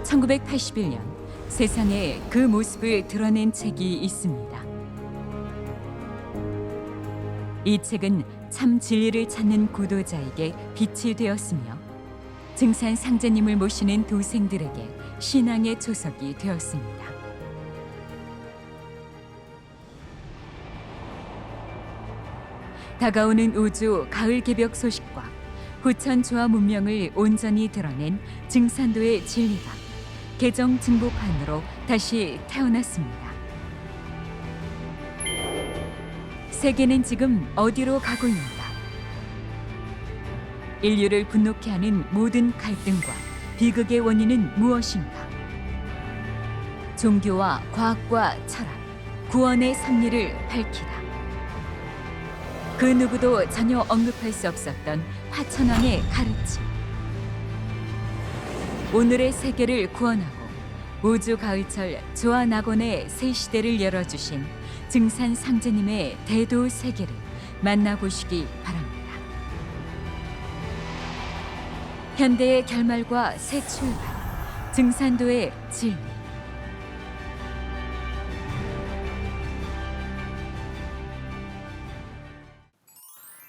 1981년 세상에 그 모습을 드러낸 책이 있습니다. 이 책은 참 진리를 찾는 구도자에게 빛이 되었으며 증산 상제님을 모시는 도생들에게 신앙의 초석이 되었습니다. 다가오는 우주 가을 개벽 소식과 후천 조화 문명을 온전히 드러낸 증산도의 진리가 개정 증보판으로 다시 태어났습니다. 세계는 지금 어디로 가고 있는가? 인류를 분노케 하는 모든 갈등과 비극의 원인은 무엇인가? 종교와 과학과 철학, 구원의 섭리를 밝히다. 그 누구도 전혀 언급할 수 없었던 화천왕의 가르침. 오늘의 세계를 구원하고 우주 가을철 조화 낙원의 새 시대를 열어주신 증산 상제님의 대도 세계를 만나보시기 바랍니다. 현대의 결말과 새 출발, 증산도의 진리.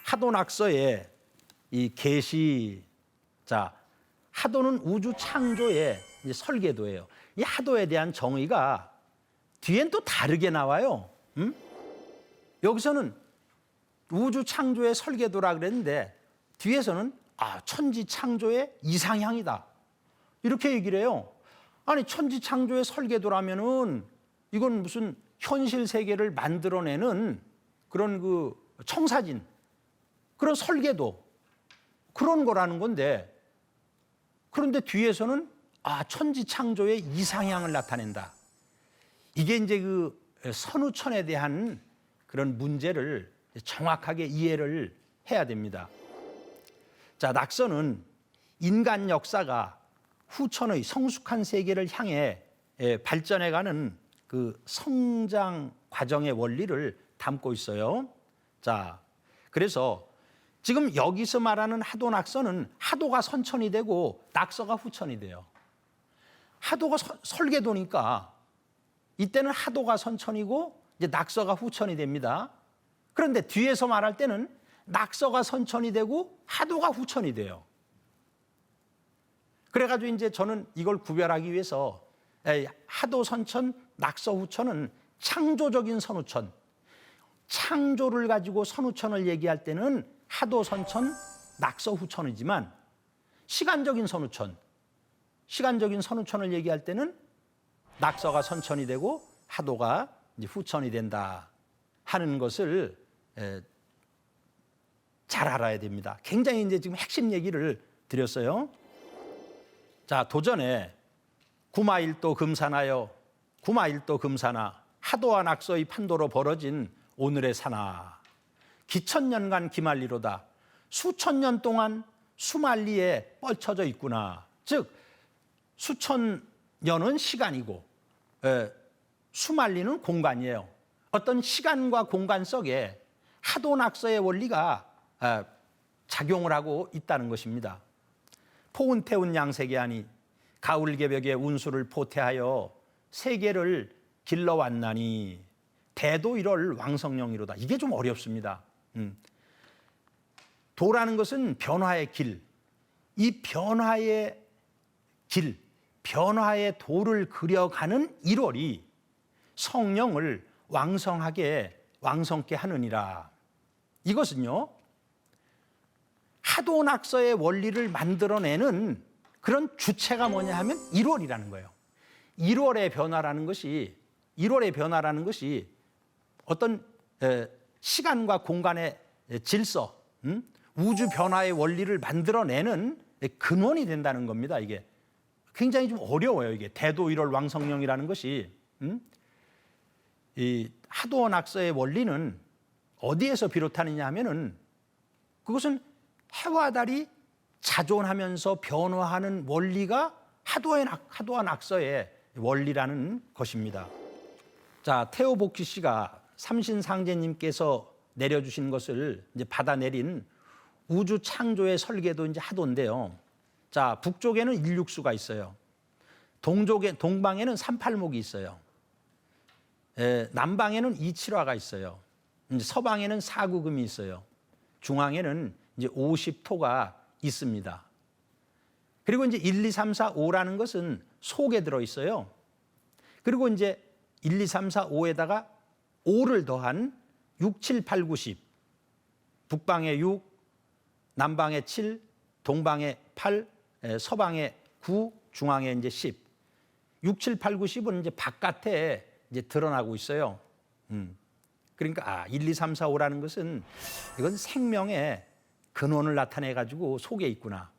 하도낙서의 이 계시, 자, 하도는 우주 창조의 설계도예요. 이 하도에 대한 정의가 뒤엔 또 다르게 나와요. 여기서는 우주 창조의 설계도라 그랬는데 뒤에서는 천지 창조의 이상향이다, 이렇게 얘기를 해요. 아니, 천지 창조의 설계도라면은 이건 무슨 현실 세계를 만들어내는 그런 그 청사진, 그런 설계도, 그런 거라는 건데, 그런데 뒤에서는 천지 창조의 이상향을 나타낸다. 이게 이제 그 선우천에 대한 그런 문제를 정확하게 이해를 해야 됩니다. 자, 낙서는 인간 역사가 후천의 성숙한 세계를 향해 발전해가는 그 성장 과정의 원리를 담고 있어요. 자, 그래서 지금 여기서 말하는 하도 낙서는 하도가 선천이 되고 낙서가 후천이 돼요. 하도가 설계도니까 이때는 하도가 선천이고 이제 낙서가 후천이 됩니다. 그런데 뒤에서 말할 때는 낙서가 선천이 되고 하도가 후천이 돼요. 그래가지고 이제 저는 이걸 구별하기 위해서 하도 선천, 낙서 후천은 창조적인 선우천, 창조를 가지고 선우천을 얘기할 때는 하도 선천, 낙서 후천이지만 시간적인 선우천, 시간적인 선우천을 얘기할 때는 낙서가 선천이 되고 하도가 이제 후천이 된다 하는 것을 잘 알아야 됩니다. 굉장히 이제 지금 핵심 얘기를 드렸어요. 자, 도전에 구마일도 금산하여 구마일도 금산하 하도와 낙서의 판도로 벌어진 오늘의 산하 기천년간 기말리로다. 수천 년 동안 수말리에 뻗쳐져 있구나. 즉 수천 년은 시간이고 수말리는 공간이에요. 어떤 시간과 공간 속에 하도 낙서의 원리가 작용을 하고 있다는 것입니다. 포운 태운 양세계하니 가을 개벽에 운수를 포태하여 세계를 길러왔나니 대도 1월 왕성령이로다. 이게 좀 어렵습니다. 도라는 것은 변화의 길, 이 변화의 길, 변화의 도를 그려가는 1월이 성령을 왕성케 하느니라. 이것은요, 하도 낙서의 원리를 만들어내는 그런 주체가 뭐냐 하면 1월이라는 거예요. 1월의 변화라는 것이 어떤 시간과 공간의 질서, 우주 변화의 원리를 만들어내는 근원이 된다는 겁니다. 이게 굉장히 좀 어려워요. 이게 대도 1월 왕성령이라는 것이. 이 하도 낙서의 원리는 어디에서 비롯하느냐 하면은 그것은 해와 달이 자존하면서 변화하는 원리가 하도와 낙서의 원리라는 것입니다. 자, 태오복희 씨가 삼신상제님께서 내려주신 것을 이제 받아내린 우주 창조의 설계도 이제 하도인데요. 자, 북쪽에는 인육수가 있어요. 동방에는 38목이 있어요. 남방에는 27화가 있어요. 이제 서방에는 4구금이 있어요. 중앙에는 이제 50토가 있습니다. 그리고 이제 1, 2, 3, 4, 5라는 것은 속에 들어 있어요. 그리고 이제 1, 2, 3, 4, 5에다가 5를 더한 6, 7, 8, 9, 10. 북방에 6, 남방에 7, 동방에 8, 서방에 9, 중앙에 이제 10. 6, 7, 8, 9, 10은 이제 바깥에 이제 드러나고 있어요. 그러니까 1, 2, 3, 4, 5라는 것은 이건 생명의 근원을 나타내 가지고 속에 있구나.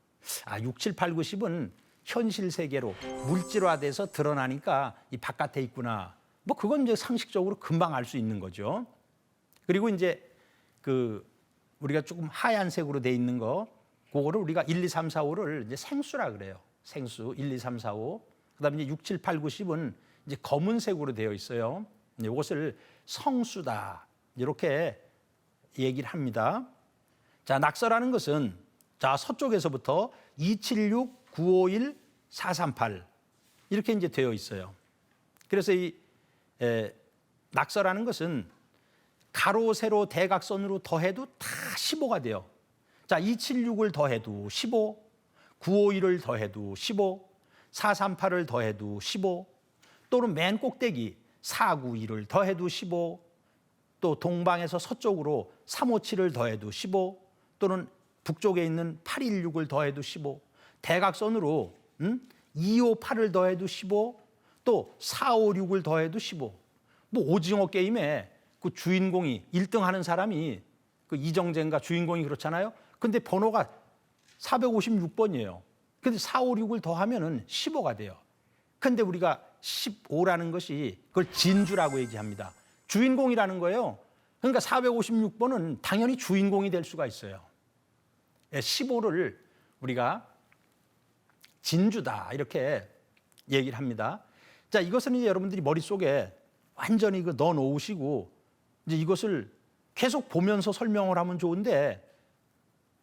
6, 7, 8, 9, 10은 현실 세계로 물질화돼서 드러나니까 이 바깥에 있구나. 뭐 그건 이제 상식적으로 금방 알 수 있는 거죠. 그리고 이제 그 우리가 조금 하얀색으로 돼 있는 거, 그거를 우리가 1, 2, 3, 4, 5를 이제 생수라 그래요. 생수 1, 2, 3, 4, 5. 그다음에 이제 6, 7, 8, 9, 10은 이제 검은색으로 되어 있어요. 이것을 성수다 이렇게 얘기를 합니다. 자, 낙서라는 것은 자 서쪽에서부터 276, 951, 438 이렇게 이제 되어 있어요. 그래서 이 낙서라는 것은 가로, 세로, 대각선으로 더해도 다 15가 돼요. 자, 276을 더해도 15, 951을 더해도 15, 438을 더해도 15, 또는 맨 꼭대기 491을 더해도 15, 또 동방에서 서쪽으로 357을 더해도 15, 또는 북쪽에 있는 816을 더해도 15, 대각선으로 258을 더해도 15, 또 456을 더해도 15. 뭐 오징어 게임에 그 주인공이 1등 하는 사람이 그 이정재인가 주인공이 그렇잖아요. 근데 번호가 456번이에요. 근데 456을 더하면은 15가 돼요. 근데 우리가 15라는 것이 그걸 진주라고 얘기합니다. 주인공이라는 거예요. 그러니까 456번은 당연히 주인공이 될 수가 있어요. 15를 우리가 진주다 이렇게 얘기를 합니다. 자, 이것은 이제 여러분들이 머릿속에 완전히 넣어 놓으시고 이제 이것을 계속 보면서 설명을 하면 좋은데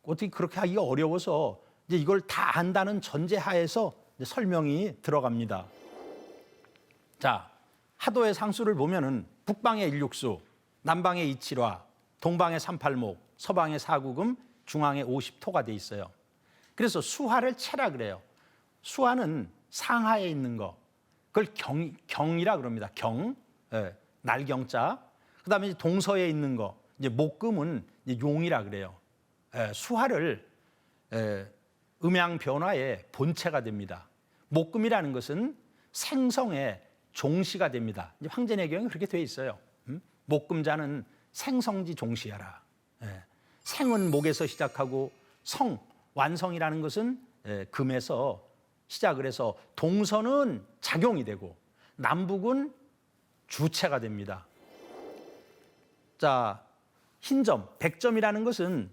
어떻게 그렇게 하기가 어려워서 이제 이걸 다 안다는 전제하에서 이제 설명이 들어갑니다. 자, 하도의 상수를 보면은 북방의 일육수, 남방의 이칠화, 동방의 38목, 서방의 4구금, 중앙에 50토가 돼 있어요. 그래서 수하를 채라 그래요. 수하는 상하에 있는 거. 그걸 경이라 그럽니다. 경, 날경자. 그다음에 이제 동서에 있는 거. 이제 목금은 이제 용이라 그래요. 수하를 음양 변화의 본체가 됩니다. 목금이라는 것은 생성의 종시가 됩니다. 이제 황제내경이 그렇게 돼 있어요. 목금자는 생성지 종시하라. 생은 목에서 시작하고 성, 완성이라는 것은 금에서 시작을 해서 동서는 작용이 되고 남북은 주체가 됩니다. 자, 흰점, 백점이라는 것은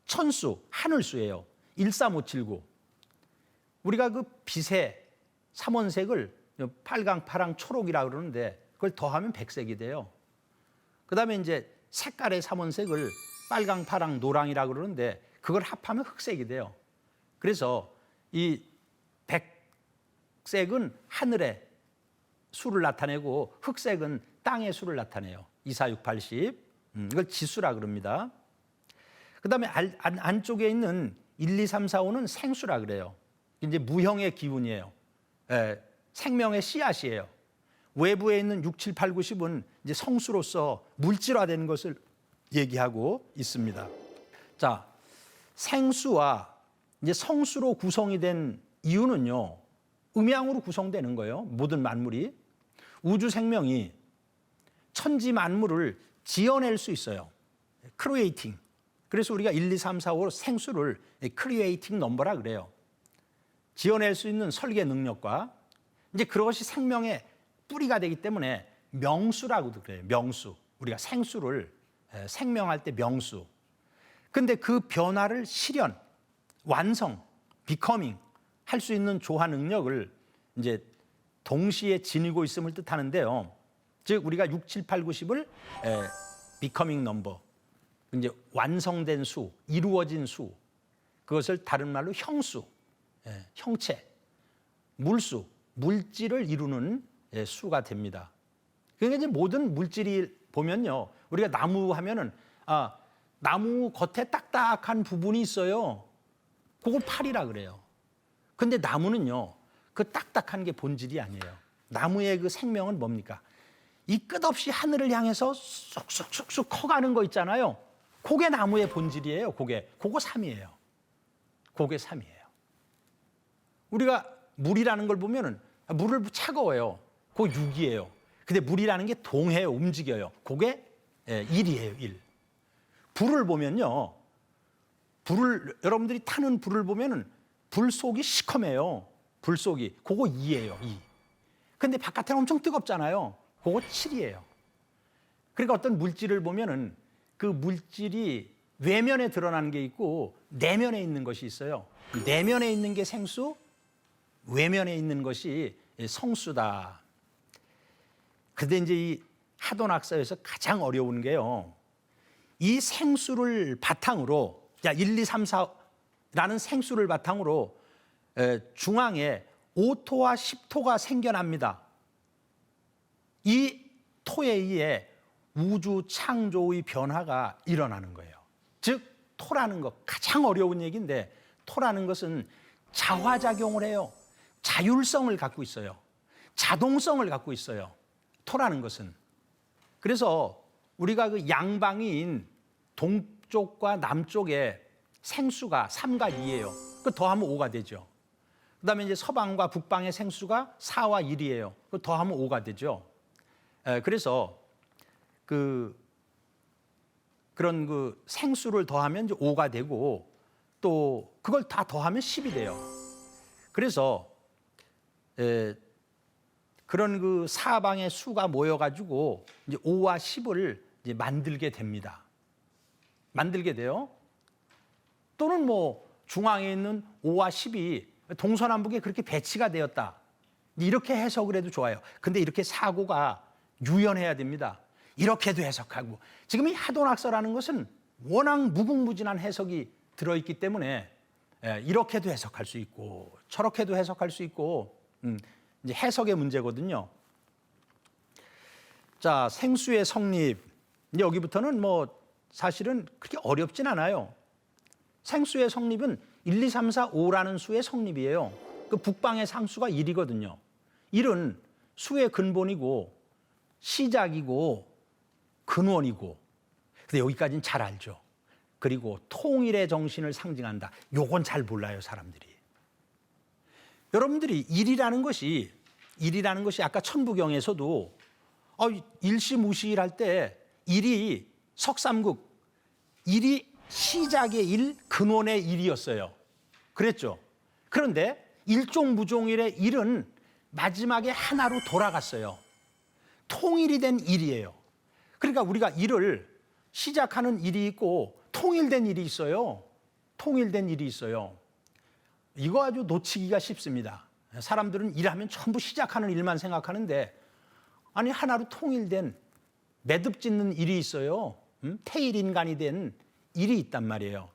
천수, 하늘수예요. 13579. 우리가 그 빛의 삼원색을 빨강, 파랑, 초록이라고 그러는데 그걸 더하면 백색이 돼요. 그다음에 이제 색깔의 삼원색을 빨강, 파랑, 노랑이라고 그러는데 그걸 합하면 흑색이 돼요. 그래서 이 백색은 하늘의 수를 나타내고 흑색은 땅의 수를 나타내요. 2, 4, 6, 80. 이걸 지수라 그럽니다. 그다음에 안쪽에 있는 1, 2, 3, 4, 5는 생수라 그래요. 이제 무형의 기운이에요. 생명의 씨앗이에요. 외부에 있는 6, 7, 8, 9, 10은 이제 성수로서 물질화되는 것을 얘기하고 있습니다. 자, 생수와 이제 성수로 구성이 된 이유는요, 음양으로 구성되는 거예요. 모든 만물이. 우주 생명이 천지 만물을 지어낼 수 있어요. 크리에이팅. 그래서 우리가 1, 2, 3, 4, 5 생수를 크리에이팅 넘버라 그래요. 지어낼 수 있는 설계 능력과 이제 그것이 생명의 뿌리가 되기 때문에 명수라고도 그래요. 명수. 우리가 생수를 생명할 때 명수. 근데 그 변화를 실현, 완성, 비커밍 할 수 있는 조화 능력을 이제 동시에 지니고 있음을 뜻하는데요. 즉 우리가 6, 7, 8, 9, 10을 비커밍 넘버, 이제 완성된 수, 이루어진 수, 그것을 다른 말로 형수, 형체, 물수, 물질을 이루는 수가 됩니다. 그러니까 이제 모든 물질이 보면요, 우리가 나무 하면은 나무 겉에 딱딱한 부분이 있어요. 그걸 팔이라 그래요. 근데 나무는요, 그 딱딱한 게 본질이 아니에요. 나무의 그 생명은 뭡니까? 이 끝없이 하늘을 향해서 쑥쑥쑥쑥 커가는 거 있잖아요. 그게 나무의 본질이에요. 그거 삶이에요. 그게 삶이에요. 우리가 물이라는 걸 보면은 물을 차가워요. 그거 육이에요. 근데 물이라는 게 동해요. 움직여요. 그게 일이에요. 일. 불을 보면요. 여러분들이 타는 불을 보면은 불 속이 시커매요. 불 속이. 그거 이예요. 이. 근데 바깥에는 엄청 뜨겁잖아요. 그거 칠이에요. 그러니까 어떤 물질을 보면은 그 물질이 외면에 드러나는 게 있고 내면에 있는 것이 있어요. 내면에 있는 게 생수, 외면에 있는 것이 성수다. 근데 이제 이 하도낙서에서 가장 어려운 게요. 이 생수를 바탕으로, 1, 2, 3, 4라는 생수를 바탕으로 중앙에 5토와 10토가 생겨납니다. 이 토에 의해 우주 창조의 변화가 일어나는 거예요. 즉 토라는 것, 가장 어려운 얘기인데, 토라는 것은 자화작용을 해요. 자율성을 갖고 있어요. 자동성을 갖고 있어요. 토라는 것은. 그래서 우리가 그 양방인 동쪽과 남쪽에 생수가 3과 2예요. 그 더하면 5가 되죠. 그다음에 이제 서방과 북방의 생수가 4와 1이에요. 그 더하면 5가 되죠. 그래서 그런 그 생수를 더하면 이제 5가 되고, 또 그걸 다 더하면 10이 돼요. 그래서 그런 그 사방의 수가 모여가지고 이제 5와 10을 이제 만들게 됩니다. 만들게 돼요. 또는 뭐 중앙에 있는 5와 10이 동서남북에 그렇게 배치가 되었다. 이렇게 해석을 해도 좋아요. 근데 이렇게 사고가 유연해야 됩니다. 이렇게도 해석하고. 지금 이 하도낙서라는 것은 워낙 무궁무진한 해석이 들어있기 때문에 이렇게도 해석할 수 있고 저렇게도 해석할 수 있고, 이제 해석의 문제거든요. 자, 생수의 성립. 여기부터는 뭐 사실은 그렇게 어렵진 않아요. 생수의 성립은 1, 2, 3, 4, 5라는 수의 성립이에요. 그 북방의 상수가 1이거든요. 1은 수의 근본이고 시작이고 근원이고. 근데 여기까지는 잘 알죠. 그리고 통일의 정신을 상징한다. 요건 잘 몰라요, 사람들이. 여러분들이 일이라는 것이 아까 천부경에서도 일시무시일 할 때 일이 석삼국, 일이 시작의 일, 근원의 일이었어요. 그랬죠. 그런데 일종무종일의 일은 마지막에 하나로 돌아갔어요. 통일이 된 일이에요. 그러니까 우리가 일을 시작하는 일이 있고 통일된 일이 있어요. 통일된 일이 있어요. 이거 아주 놓치기가 쉽습니다. 사람들은 일하면 전부 시작하는 일만 생각하는데, 아니 하나로 통일된 매듭 짓는 일이 있어요. 태일인간이 된 일이 있단 말이에요.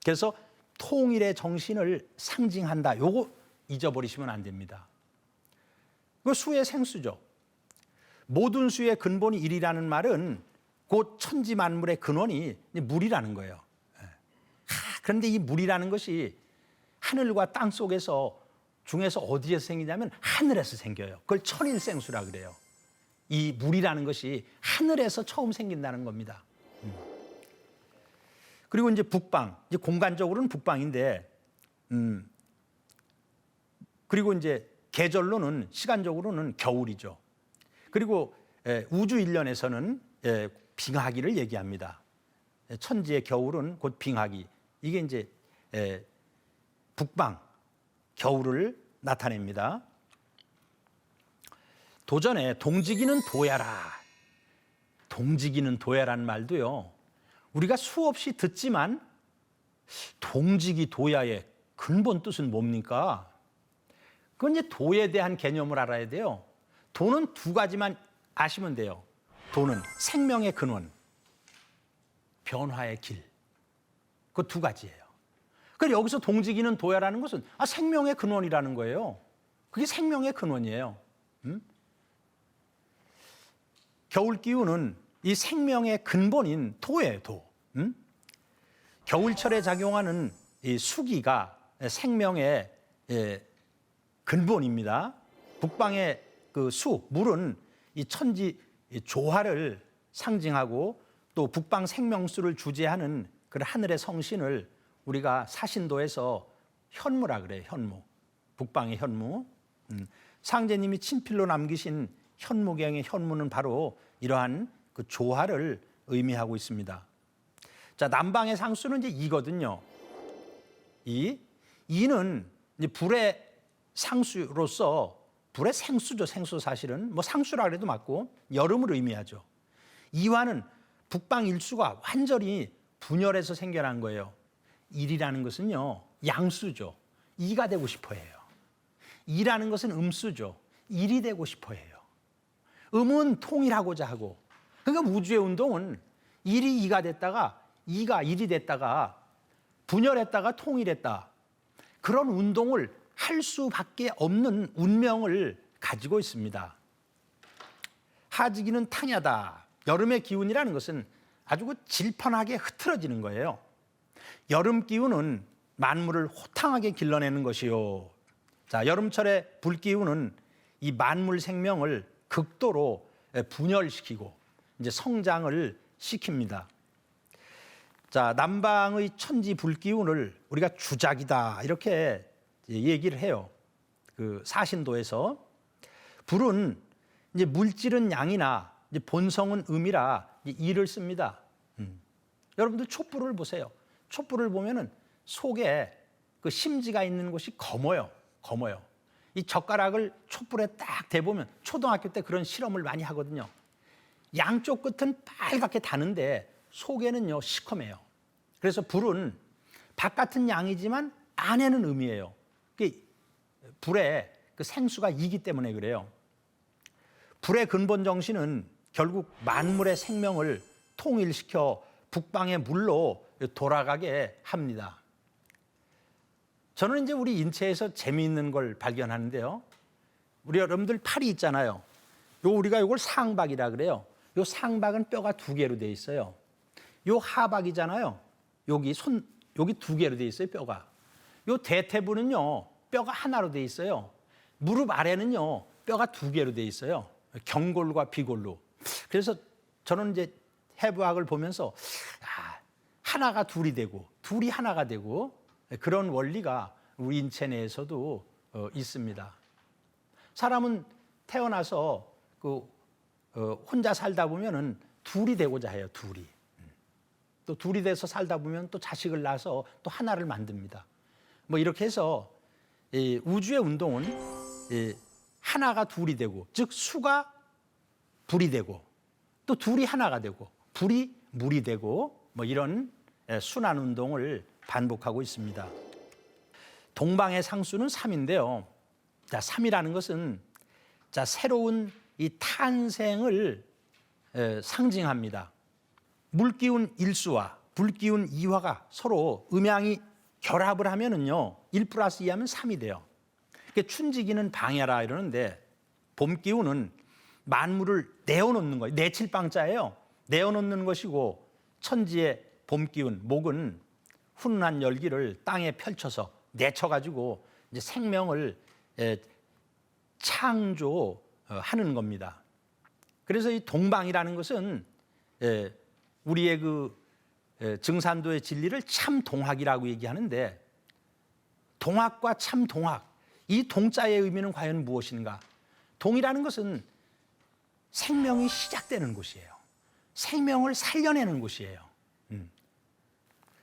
그래서 통일의 정신을 상징한다. 요거 잊어버리시면 안 됩니다. 그 수의 생수죠. 모든 수의 근본이 일이라는 말은 곧 천지 만물의 근원이 물이라는 거예요. 그런데 이 물이라는 것이 하늘과 땅 속에서 중에서 어디에서 생기냐면 하늘에서 생겨요. 그걸 천일생수라 그래요. 이 물이라는 것이 하늘에서 처음 생긴다는 겁니다. 그리고 이제 북방, 이제 공간적으로는 북방인데, 그리고 이제 계절로는, 시간적으로는 겨울이죠. 그리고 우주 일련에서는 빙하기를 얘기합니다. 천지의 겨울은 곧 빙하기. 이게 이제 북방, 겨울을 나타냅니다. 도전에 동지기는 도야라. 동지기는 도야라는 말도요, 우리가 수없이 듣지만 동지기 도야의 근본 뜻은 뭡니까? 그건 이제 도에 대한 개념을 알아야 돼요. 도는 두 가지만 아시면 돼요. 도는 생명의 근원, 변화의 길. 그 두 가지예요. 그래서 여기서 동지기는 도야라는 것은 생명의 근원이라는 거예요. 그게 생명의 근원이에요. 겨울 기운은 이 생명의 근본인 토예요, 도. 겨울철에 작용하는 이 수기가 생명의 근본입니다. 북방의 그 물은 이 천지 조화를 상징하고 또 북방 생명수를 주재하는 그 하늘의 성신을 우리가 사신도에서 현무라 그래요. 현무. 북방의 현무. 상제님이 친필로 남기신 현무경의 현무는 바로 이러한 그 조화를 의미하고 있습니다. 자, 남방의 상수는 이제 이거든요. 이는 이제 불의 상수로서 불의 생수죠. 생수 사실은 뭐 상수라 그래도 맞고 여름을 의미하죠. 이화는 북방 일수가 완전히 분열해서 생겨난 거예요. 일이라는 것은요 양수죠. 이가 되고 싶어 해요. 이라는 것은 음수죠. 일이 되고 싶어 해요. 음은 통일하고자 하고, 그러니까 우주의 운동은 일이 이가 됐다가 이가 일이 됐다가 분열했다가 통일했다. 그런 운동을 할 수밖에 없는 운명을 가지고 있습니다. 하지기는 탕야다. 여름의 기운이라는 것은 아주 질펀하게 흐트러지는 거예요. 여름 기운은 만물을 호탕하게 길러내는 것이요. 자, 여름철의 불기운은 이 만물 생명을 극도로 분열시키고 이제 성장을 시킵니다. 자, 남방의 천지 불기운을 우리가 주작이다 이렇게 얘기를 해요. 그 사신도에서 불은 이제 물질은 양이나 이제 본성은 음이라 이를 씁니다. 여러분들 촛불을 보세요. 촛불을 보면은 속에 그 심지가 있는 곳이 검어요. 이 젓가락을 촛불에 딱 대보면 초등학교 때 그런 실험을 많이 하거든요. 양쪽 끝은 빨갛게 다는데 속에는요 시커매요. 그래서 불은 바깥은 양이지만 안에는 음이에요. 불의 그 생수가 이기 때문에 그래요. 불의 근본 정신은 결국 만물의 생명을 통일시켜 북방의 물로 돌아가게 합니다. 저는 이제 우리 인체에서 재미있는 걸 발견하는데요. 우리 여러분들 팔이 있잖아요. 우리가 이걸 상박이라 그래요. 요 상박은 뼈가 2개로 돼 있어요. 요 하박이잖아요. 여기 여기 2개로 돼 있어요, 뼈가. 요 대퇴부는요, 뼈가 하나로 돼 있어요. 무릎 아래는요, 뼈가 2개로 돼 있어요. 경골과 비골로. 그래서 저는 이제 해부학을 보면서 하나가 둘이 되고 둘이 하나가 되고 그런 원리가 우리 인체 내에서도 있습니다. 사람은 태어나서 혼자 살다 보면은 둘이 되고자 해요. 또 둘이 돼서 살다 보면 또 자식을 낳아서 또 하나를 만듭니다. 뭐 이렇게 해서 우주의 운동은 하나가 둘이 되고, 즉 수가 불이 되고, 또 둘이 하나가 되고, 불이 물이 되고, 뭐 이런 순환 운동을 반복하고 있습니다. 동방의 상수는 3인데요. 자, 3이라는 것은 자, 새로운 이 탄생을 상징합니다. 물기운 일수와 불기운 이화가 서로 음양이 결합을 하면은요, 1+2 하면 3이 돼요. 춘지기는 방야라 이러는데, 봄 기운은 만물을 내어놓는 거예요. 내칠방자예요. 내어놓는 것이고, 천지의 봄 기운, 목은 훈훈한 열기를 땅에 펼쳐서 내쳐가지고 이제 생명을 창조하는 겁니다. 그래서 이 동방이라는 것은 우리의 그 증산도의 진리를 참동학이라고 얘기하는데, 동학과 참동학, 이 동자의 의미는 과연 무엇인가? 동이라는 것은 생명이 시작되는 곳이에요. 생명을 살려내는 곳이에요.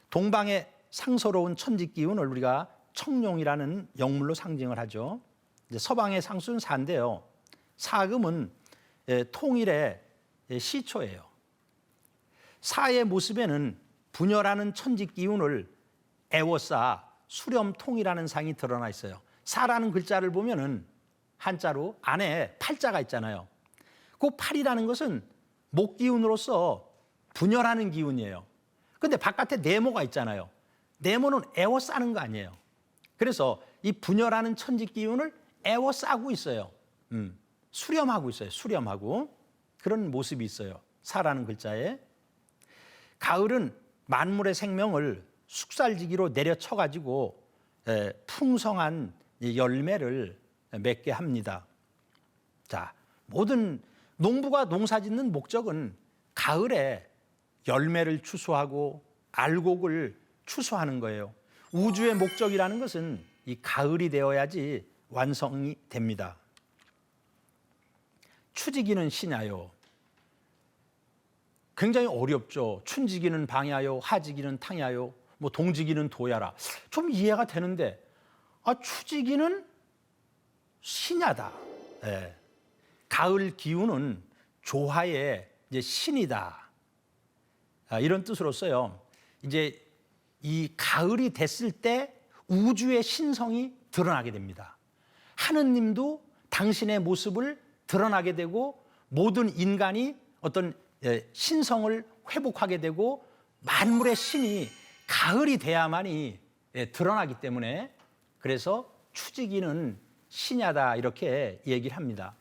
동방의 상서로운 천지 기운을 우리가 청룡이라는 영물로 상징을 하죠. 이제 서방의 상수는 사인데요. 사금은 통일의 시초예요. 사의 모습에는 분열하는 천지 기운을 애워싸 수렴통이라는 상이 드러나 있어요. 사라는 글자를 보면은 한자로 안에 팔자가 있잖아요. 그 팔이라는 것은 목 기운으로서 분열하는 기운이에요. 근데 바깥에 네모가 있잖아요. 네모는 애워싸는 거 아니에요. 그래서 이 분열하는 천지 기운을 애워싸고 있어요. 수렴하고 있어요. 수렴하고. 그런 모습이 있어요. 사라는 글자에. 가을은 만물의 생명을 숙살지기로 내려쳐가지고 풍성한 열매를 맺게 합니다. 자, 모든 농부가 농사짓는 목적은 가을에 열매를 추수하고 알곡을 추수하는 거예요. 우주의 목적이라는 것은 이 가을이 되어야지 완성이 됩니다. 추지기는 시냐요. 굉장히 어렵죠. 춘지기는 방야요, 하지기는 탕야요, 뭐 동지기는 도야라. 좀 이해가 되는데, 추지기는 시냐다. 예. 가을 기운은 조화의 이제 신이다. 이런 뜻으로서요. 이제 이 가을이 됐을 때 우주의 신성이 드러나게 됩니다. 하느님도 당신의 모습을 드러나게 되고 모든 인간이 어떤 신성을 회복하게 되고 만물의 신이 가을이 돼야만이 드러나기 때문에 그래서 추지기는 신야다 이렇게 얘기를 합니다.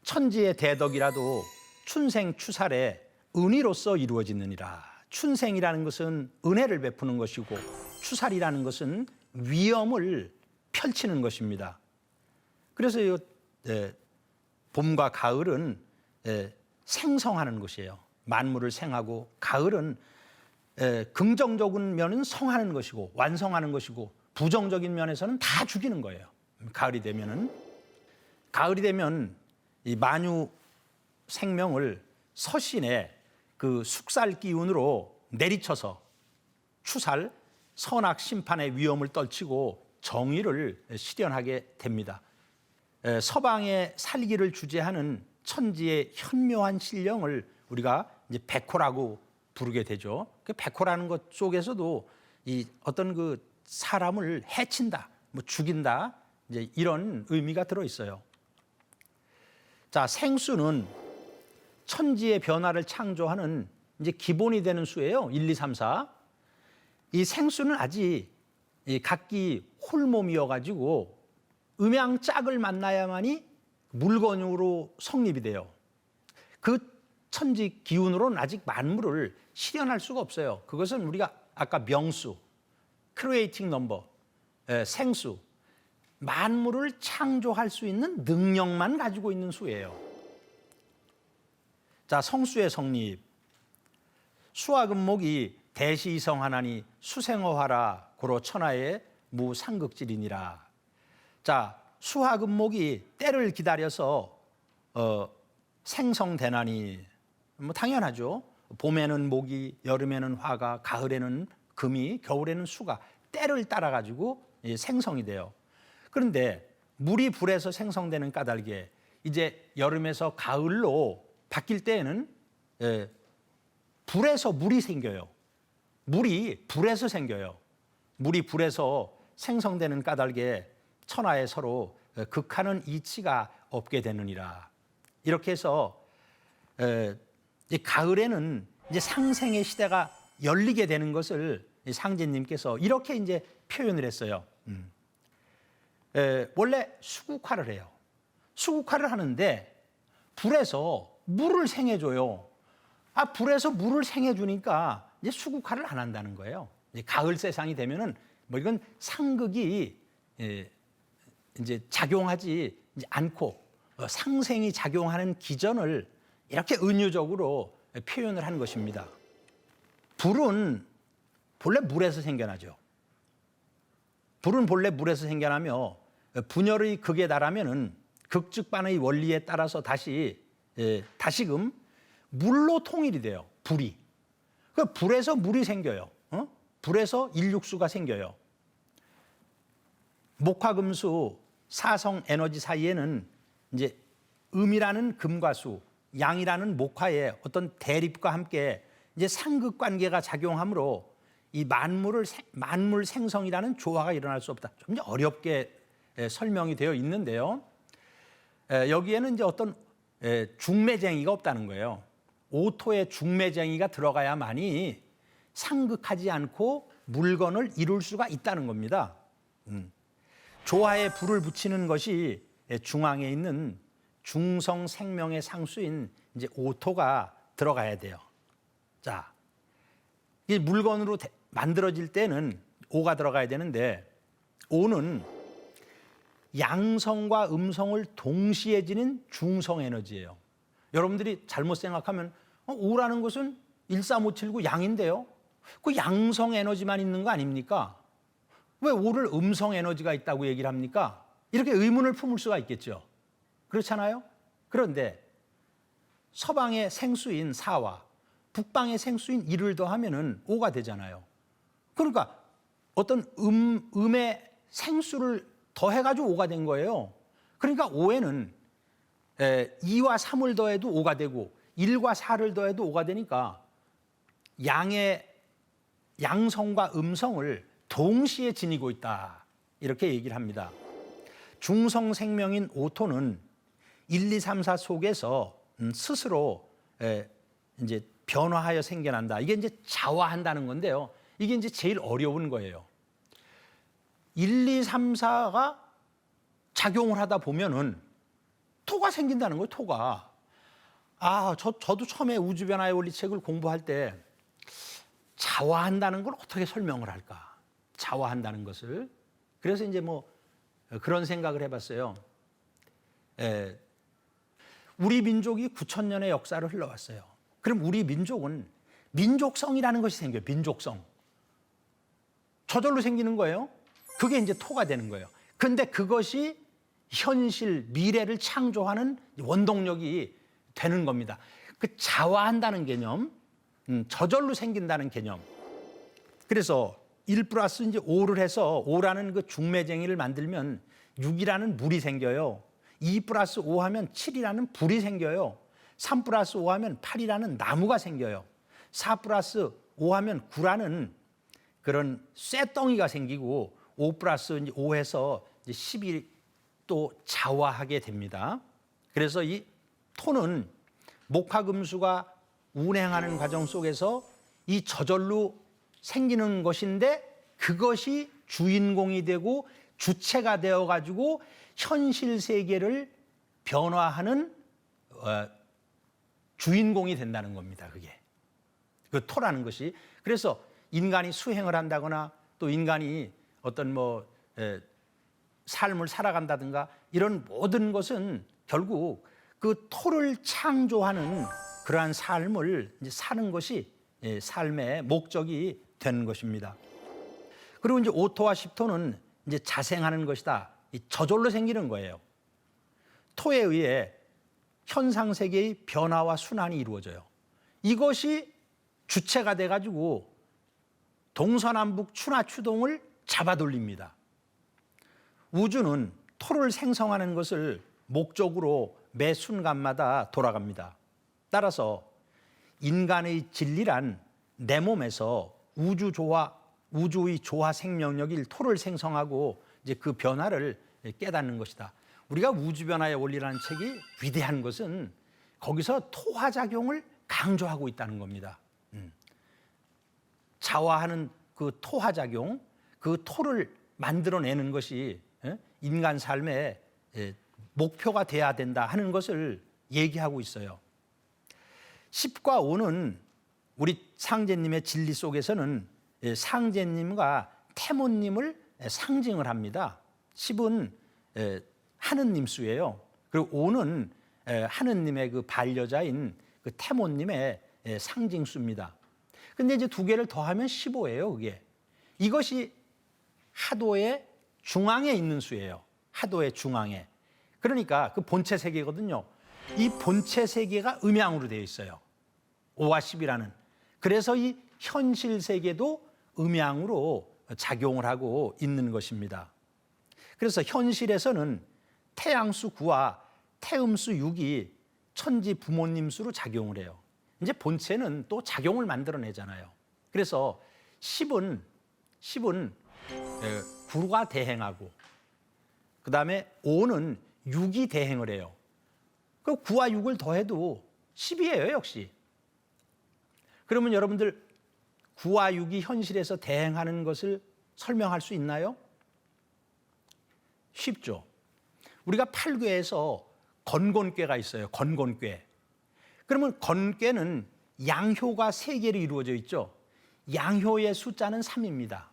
천지의 대덕이라도 춘생 추살에 은희로서 이루어지느니라. 춘생이라는 것은 은혜를 베푸는 것이고 추살이라는 것은 위엄을 펼치는 것입니다. 그래서 이 봄과 가을은 생성하는 것이에요. 만물을 생하고 가을은 긍정적인 면은 성하는 것이고 완성하는 것이고 부정적인 면에서는 다 죽이는 거예요. 가을이 되면 이 만유 생명을 서신에 그 숙살 기운으로 내리쳐서 추살, 선악 심판의 위험을 떨치고 정의를 실현하게 됩니다. 서방의 살기를 주재하는 천지의 현묘한 신령을 우리가 이제 백호라고 부르게 되죠. 그 백호라는 것 속에서도 이 어떤 그 사람을 해친다, 뭐 죽인다, 이제 이런 의미가 들어 있어요. 자, 생수는 천지의 변화를 창조하는 이제 기본이 되는 수예요. 1, 2, 3, 4. 이 생수는 아직 각기 홀몸이어가지고 음양짝을 만나야만이 물건으로 성립이 돼요. 그 천지 기운으로는 아직 만물을 실현할 수가 없어요. 그것은 우리가 아까 명수, 크리에이팅 넘버, 생수, 만물을 창조할 수 있는 능력만 가지고 있는 수예요. 자, 성수의 성립. 수화금목이 대시이성하나니 수생어하라 고로 천하의 무상극질이니라. 자, 수화금목이 때를 기다려서 생성되나니 뭐 당연하죠. 봄에는 목이, 여름에는 화가, 가을에는 금이, 겨울에는 수가 때를 따라 가지고 생성이 돼요. 그런데 물이 불에서 생성되는 까닭에 이제 여름에서 가을로 바뀔 때에는 불에서 물이 생겨요. 물이 불에서 생겨요. 물이 불에서 생성되는 까닭에 천하에 서로 극하는 이치가 없게 되느니라. 이렇게 해서 가을에는 이제 상생의 시대가 열리게 되는 것을 상제님께서 이렇게 이제 표현을 했어요. 원래 수국화를 해요. 수국화를 하는데 불에서 물을 생해줘요. 불에서 물을 생해주니까 이제 수국화를 안 한다는 거예요. 이제 가을 세상이 되면은 뭐 이건 상극이 이제 작용하지 않고 상생이 작용하는 기전을 이렇게 은유적으로 표현을 한 것입니다. 불은 본래 물에서 생겨나죠. 불은 본래 물에서 생겨나며 분열의 극에 달하면은 극즉반의 원리에 따라서 다시금 물로 통일이 돼요. 불이. 그 불에서 물이 생겨요. 불에서 일육수가 생겨요. 목화금수 사성 에너지 사이에는 이제 음이라는 금과 수, 양이라는 목화의 어떤 대립과 함께 이제 상극 관계가 작용하므로 이 만물 생성이라는 조화가 일어날 수 없다. 좀 어렵게 설명이 되어 있는데요. 여기에는 이제 어떤 중매쟁이가 없다는 거예요. 오토의 중매쟁이가 들어가야만이 상극하지 않고 물건을 이룰 수가 있다는 겁니다. 조화에 불을 붙이는 것이 중앙에 있는 중성 생명의 상수인 이제 오토가 들어가야 돼요. 자, 이 물건으로 만들어질 때는 오가 들어가야 되는데 오는 양성과 음성을 동시에 지닌 중성 에너지예요. 여러분들이 잘못 생각하면 오라는 것은 13579 양인데요. 그 양성 에너지만 있는 거 아닙니까? 왜 오를 음성 에너지가 있다고 얘기를 합니까? 이렇게 의문을 품을 수가 있겠죠. 그렇잖아요? 그런데 서방의 생수인 사와 북방의 생수인 일을 더하면은 오가 되잖아요. 그러니까 어떤 음의 생수를 더해가지고 오가 된 거예요. 그러니까 오에는 2와 3을 더해도 오가 되고 1과 4를 더해도 오가 되니까 양의 양성과 음성을 동시에 지니고 있다. 이렇게 얘기를 합니다. 중성 생명인 오토는 1, 2, 3, 4 속에서 스스로 이제 변화하여 생겨난다. 이게 이제 자화한다는 건데요. 이게 이제 제일 어려운 거예요. 1, 2, 3, 4가 작용을 하다 보면은 토가 생긴다는 거예요, 토가. 저도 처음에 우주변화의 원리 책을 공부할 때 자화한다는 걸 어떻게 설명을 할까? 자화한다는 것을. 그래서 이제 뭐 그런 생각을 해봤어요. 우리 민족이 9,000년의 역사를 흘러왔어요. 그럼 우리 민족은 민족성이라는 것이 생겨요. 민족성. 저절로 생기는 거예요. 그게 이제 토가 되는 거예요. 근데 그것이 현실, 미래를 창조하는 원동력이 되는 겁니다. 그 자화한다는 개념, 저절로 생긴다는 개념. 그래서 1 플러스 이제 5를 해서 5라는 그 중매쟁이를 만들면 6이라는 물이 생겨요. 2 플러스 5 하면 7이라는 불이 생겨요. 3 플러스 5 하면 8이라는 나무가 생겨요. 4 플러스 5 하면 9라는 그런 쇠덩이가 생기고 5 플러스 5해서 10이 또 자화하게 됩니다. 그래서 이 토는 목화금수가 운행하는 과정 속에서 이 저절로 생기는 것인데 그것이 주인공이 되고 주체가 되어가지고 현실 세계를 변화하는 주인공이 된다는 겁니다. 그게 그 토라는 것이. 그래서 인간이 수행을 한다거나 또 인간이 어떤 삶을 살아간다든가 이런 모든 것은 결국 그 토를 창조하는 그러한 삶을 이제 사는 것이 삶의 목적이 되는 것입니다. 그리고 이제 5토와 10토는 이제 자생하는 것이다. 저절로 생기는 거예요. 토에 의해 현상 세계의 변화와 순환이 이루어져요. 이것이 주체가 돼가지고 동서남북 추나 추동을 잡아돌립니다. 우주는 토를 생성하는 것을 목적으로 매 순간마다 돌아갑니다. 따라서 인간의 진리란 내 몸에서 우주의 조화 생명력일 토를 생성하고 이제 그 변화를 깨닫는 것이다. 우리가 우주변화의 원리라는 책이 위대한 것은 거기서 토화작용을 강조하고 있다는 겁니다. 자화하는 그 토화작용, 그 토를 만들어내는 것이 인간 삶의 목표가 돼야 된다 하는 것을 얘기하고 있어요. 10과 5는 우리 상제님의 진리 속에서는 상제님과 태모님을 상징을 합니다. 10은 하느님 수예요. 그리고 5는 하느님의 그 반려자인 그 태모님의 상징수입니다. 근데 이제 두 개를 더하면 15예요, 그게. 이것이 하도의 중앙에 있는 수예요. 하도의 중앙에. 그러니까 그 본체 세계거든요. 이 본체 세계가 음양으로 되어 있어요. 5와 10이라는. 그래서 이 현실 세계도 음양으로 작용을 하고 있는 것입니다. 그래서 현실에서는 태양수 9와 태음수 6이 천지 부모님 수로 작용을 해요. 이제 본체는 또 작용을 만들어내잖아요. 그래서 10은 9가 대행하고 그 다음에 5는 6이 대행을 해요. 그 9와 6을 더해도 10이에요, 역시. 그러면 여러분들 9와 6이 현실에서 대행하는 것을 설명할 수 있나요? 쉽죠. 우리가 팔괘에서 건곤괴가 있어요. 건곤괴. 그러면 건괴는 양효가 3개로 이루어져 있죠. 양효의 숫자는 3입니다.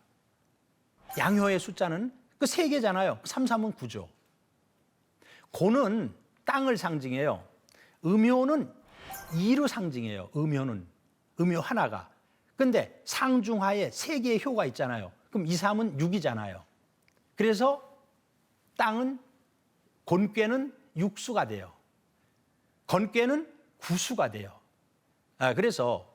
양효의 숫자는 그 3개잖아요. 3, 3은 9죠. 고는 땅을 상징해요. 음효는 2로 상징해요. 음효는. 음효 하나가. 근데 상중하에 3개의 효가 있잖아요. 그럼 2, 3은 6이잖아요. 그래서 땅은 곤괴는 육수가 돼요. 건괴는 구수가 돼요. 그래서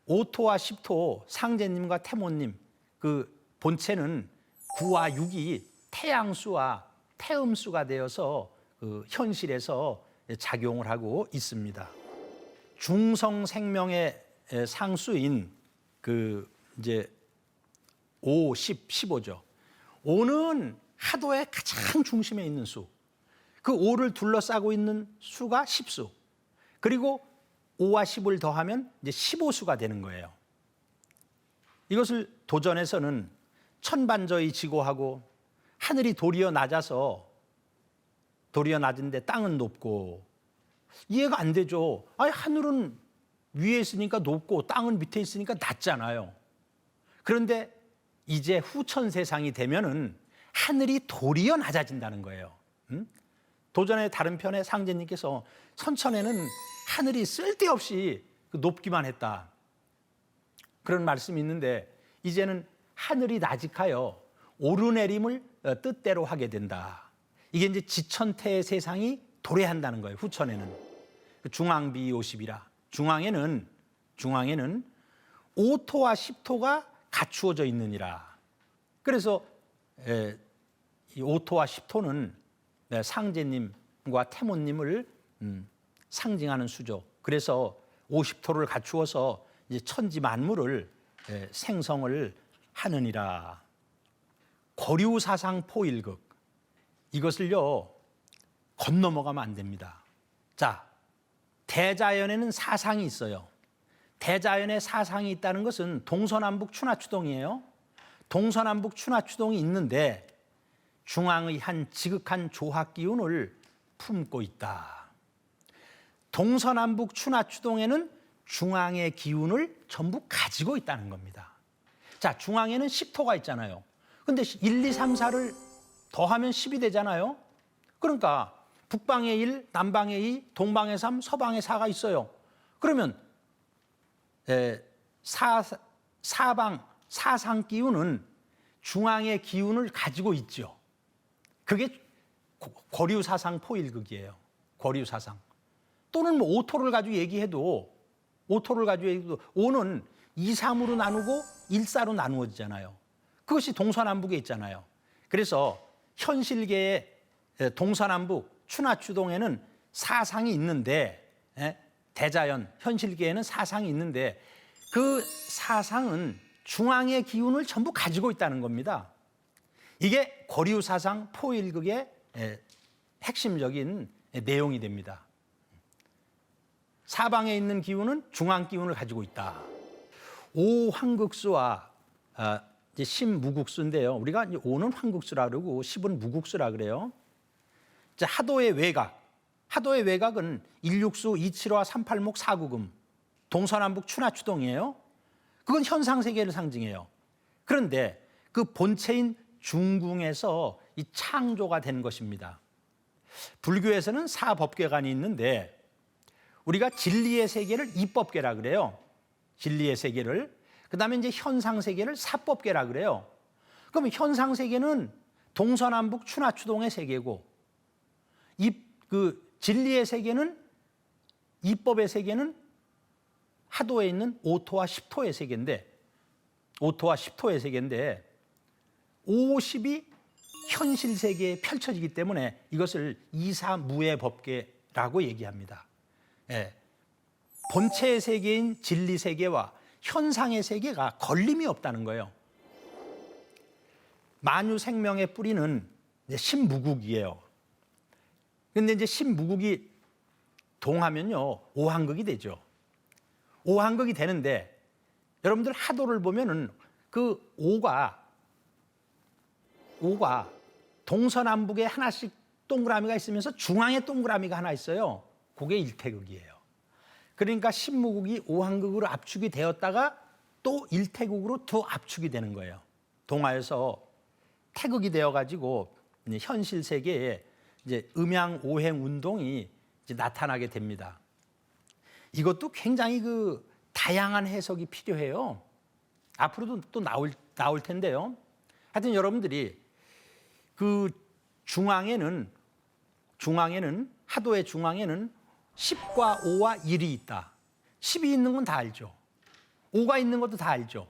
오토와 십토 상제님과 태모님 그 본체는 9와 6이 태양수와 태음수가 되어서 그 현실에서 작용을 하고 있습니다. 중성 생명의 상수인 그 이제 5, 10, 15죠. 5는 하도의 가장 중심에 있는 수. 그 5를 둘러싸고 있는 수가 10수. 그리고 5와 10을 더하면 이제 15수가 되는 거예요. 이것을 도전에서는 천반저히 지고하고 하늘이 도리어 낮아서 도리어 낮은데 땅은 높고 이해가 안 되죠. 아니 하늘은 위에 있으니까 높고 땅은 밑에 있으니까 낮잖아요. 그런데 이제 후천 세상이 되면은 하늘이 도리어 낮아진다는 거예요. 도전의 다른 편에 상제님께서 선천에는 하늘이 쓸데없이 높기만 했다. 그런 말씀이 있는데 이제는 하늘이 나직하여 오르내림을 뜻대로 하게 된다. 이게 이제 지천태의 세상이 도래한다는 거예요. 후천에는. 중앙비 50이라. 중앙에는 오토와 십토가 갖추어져 있느니라. 그래서 이 오토와 십토는 상제님과 태모님을 상징하는 수죠. 그래서 50토를 갖추어서 이제 천지 만물을 생성을 하느니라. 고류사상 포일극. 이것을요 건너먹으면 안 됩니다. 자, 대자연에는 사상이 있어요. 대자연에 사상이 있다는 것은 동서남북 추나추동이에요. 동서남북 추나추동이 있는데 중앙의 한 지극한 조학 기운을 품고 있다. 동서남북 추나추동에는 중앙의 기운을 전부 가지고 있다는 겁니다. 자, 중앙에는 10토가 있잖아요. 근데 1, 2, 3, 4를 더하면 10이 되잖아요. 그러니까 북방에 1, 남방에 2, 동방에 3, 서방에 4가 있어요. 그러면 사방, 사상 기운은 중앙의 기운을 가지고 있죠. 그게 고류사상 포일극이에요. 고류사상. 또는 뭐 오토를 가지고 얘기해도 5는 2, 3으로 나누고 1, 4로 나누어지잖아요. 그것이 동서남북에 있잖아요. 그래서 현실계의 동서남북 추나추동에는 사상이 있는데 대자연 현실계에는 사상이 있는데 그 사상은 중앙의 기운을 전부 가지고 있다는 겁니다. 이게 고류사상 포일극의 핵심적인 내용이 됩니다. 사방에 있는 기운은 중앙 기운을 가지고 있다. 오황극수와 이제 신무국수인데요. 우리가 오는 황국수라 그러고 10은 무국수라 그래요. 자, 하도의 외각. 하도의 외각은 1육수, 2칠화, 3팔목, 4구금. 동서남북 추나추동이에요. 그건 현상세계를 상징해요. 그런데 그 본체인 중궁에서 이 창조가 된 것입니다. 불교에서는 사법계관이 있는데 우리가 진리의 세계를 이법계라 그래요. 진리의 세계를. 그다음에 이제 현상세계를 사법계라 그래요. 그럼 현상세계는 동서남북 추나추동의 세계고 그 진리의 세계는 이법의 세계는 하도에 있는 오토와 십토의 세계인데 50이 현실 세계에 펼쳐지기 때문에 이것을 이사무의 법계라고 얘기합니다. 본체의 세계인 진리 세계와 현상의 세계가 걸림이 없다는 거예요. 만유 생명의 뿌리는 이제 신무국이에요. 그런데 이제 신무국이 동하면요 오한극이 되죠. 오한극이 되는데 여러분들 하도를 보면은 그 오가 동서남북에 하나씩 동그라미가 있으면서 중앙에 동그라미가 하나 있어요. 그게 일태극이에요. 그러니까 신무국이 오한극으로 압축이 되었다가 또 일태극으로 더 압축이 되는 거예요. 동화에서 태극이 되어가지고 현실 세계에 이제 음양 오행 운동이 이제 나타나게 됩니다. 이것도 굉장히 그 다양한 해석이 필요해요. 앞으로도 또 나올 텐데요. 하여튼 여러분들이 그 중앙에는 하도의 중앙에는 10과 5와 1이 있다. 10이 있는 건 다 알죠. 5가 있는 것도 다 알죠.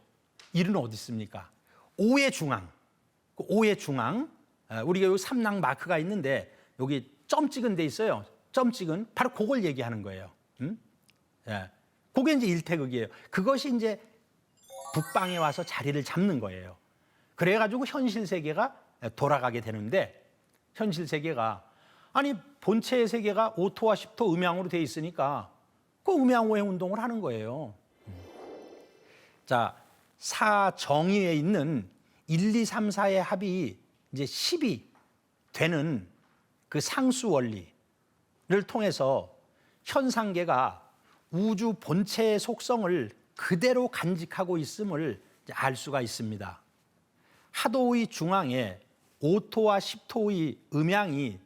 1은 어디 있습니까? 5의 중앙. 5의 중앙. 우리가 여기 삼랑 마크가 있는데 여기 점 찍은 데 있어요. 점 찍은 바로 그걸 얘기하는 거예요. 예. 그게 이제 일태극이에요. 그것이 이제 북방에 와서 자리를 잡는 거예요. 그래가지고 현실 세계가 돌아가게 되는데 현실 세계가 아니 본체의 세계가 오토와 십토 음양으로 돼 있으니까 그 음양오행 운동을 하는 거예요. 자, 사정의에 있는 1, 2, 3, 4의 합이 이제 10이 되는 그 상수 원리를 통해서 현상계가 우주 본체의 속성을 그대로 간직하고 있음을 알 수가 있습니다. 하도의 중앙에 오토와 십토의 음양이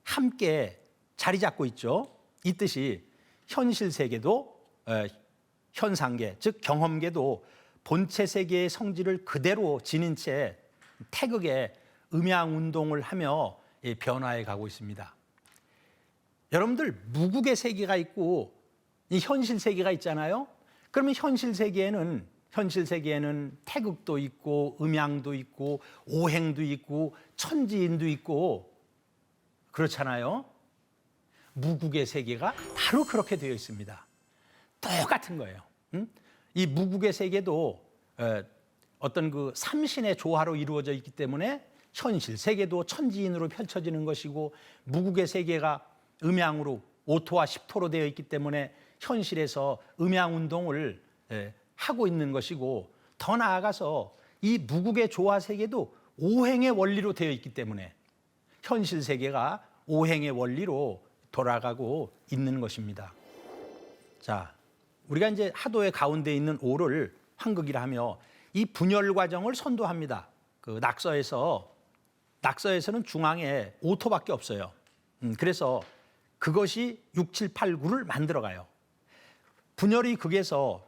함께 자리 잡고 있죠. 이 뜻이 현실 세계도 현상계, 즉 경험계도 본체 세계의 성질을 그대로 지닌 채 태극의 음양 운동을 하며 변화해 가고 있습니다. 여러분들 무국의 세계가 있고 이 현실 세계가 있잖아요. 그러면 현실 세계에는 태극도 있고 음양도 있고 오행도 있고 천지인도 있고 그렇잖아요. 무국의 세계가 바로 그렇게 되어 있습니다. 똑같은 거예요. 이 무국의 세계도 어떤 그 삼신의 조화로 이루어져 있기 때문에 현실 세계도 천지인으로 펼쳐지는 것이고 무국의 세계가 음양으로 오토와 십토로 되어 있기 때문에 현실에서 음양 운동을 하고 있는 것이고 더 나아가서 이 무국의 조화 세계도 오행의 원리로 되어 있기 때문에 현실 세계가 오행의 원리로 돌아가고 있는 것입니다. 자, 우리가 이제 하도의 가운데 있는 오를 환극이라 하며 이 분열 과정을 선도합니다. 그 낙서에서는 중앙에 오토밖에 없어요. 그래서 그것이 6, 7, 8, 9를 만들어가요. 분열의 극에서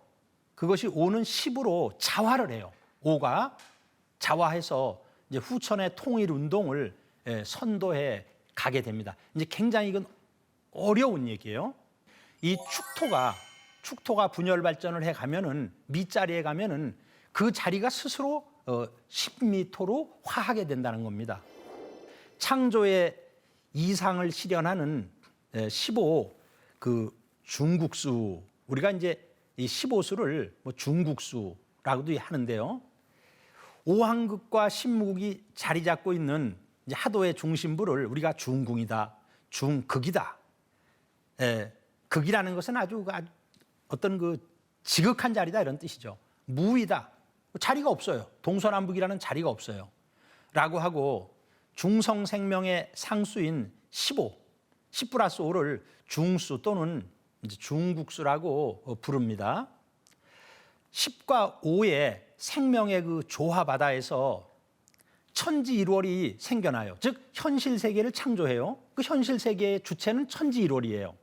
그것이 5는 10으로 자화를 해요. 5가 자화해서 이제 후천의 통일 운동을 선도해 가게 됩니다. 이제 굉장히 이건 어려운 얘기예요. 이 축토가 분열 발전을 해 가면은 밑자리에 가면은 그 자리가 스스로 10m로 화하게 된다는 겁니다. 창조의 이상을 실현하는 15 그 중국수, 우리가 이제 이 15수를 뭐 중국수라고도 하는데요. 오한극과 신무국이 자리 잡고 있는 이제 하도의 중심부를 우리가 중궁이다, 중극이다. 극이라는 것은 아주 어떤 그 지극한 자리다 이런 뜻이죠. 무이다. 자리가 없어요. 동서남북이라는 자리가 없어요. 라고 하고 중성생명의 상수인 15, 10 플러스 5를 중수 또는 이제 중국수라고 부릅니다. 10과 5의 생명의 그 조화 바다에서 천지일월이 생겨나요. 즉 현실 세계를 창조해요. 그 현실 세계의 주체는 천지일월이에요.